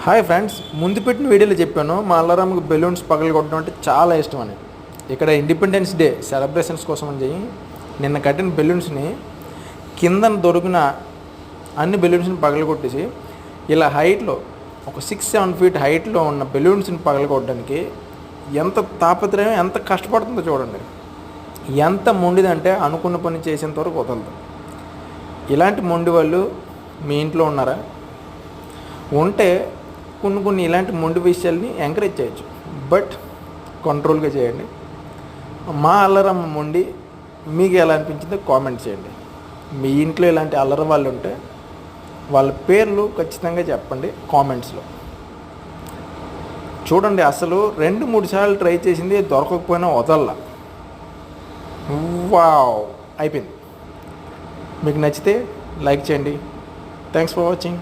Hi friends, ముందు పెట్టిన వీడియోలో చెప్పాను మా అల్లారామ్కి బెలూన్స్ పగలగొట్టడం అంటే చాలా ఇష్టం అని. ఇక్కడ ఇండిపెండెన్స్ డే సెలబ్రేషన్స్ కోసం అని చెప్పి నిన్న కట్టిన బెలూన్స్ని కింద దొరికిన అన్ని బెలూన్స్ని పగలగొట్టేసి ఇలా హైట్లో ఒక 6-7 ఫీట్ హైట్లో ఉన్న బెలూన్స్ని పగలగొట్టడానికి ఎంత తాపత్రయం, ఎంత కష్టపడుతుందో చూడండి. ఎంత మొండిదంటే అనుకున్న పని చేసేంత వరకు వదలదు. ఇలాంటి మొండి వాళ్ళు మీ ఇంట్లో ఉన్నారా? ఉంటే కొన్ని ఇలాంటి మొండి విషయాల్ని ఎంకరేజ్ చేయొచ్చు, బట్ కంట్రోల్గా చేయండి. మా అల్లరమ్మ మొండి మీకు ఎలా అనిపించిందో కామెంట్ చేయండి. మీ ఇంట్లో ఇలాంటి అల్లర వాళ్ళు ఉంటే వాళ్ళ పేర్లు ఖచ్చితంగా చెప్పండి కామెంట్స్లో. చూడండి, అసలు 2-3 సార్లు ట్రై చేసింది, దొరకకపోయినా వదల్లా. వావ్, అయిపోయింది. మీకు నచ్చితే లైక్ చేయండి. Thanks for watching.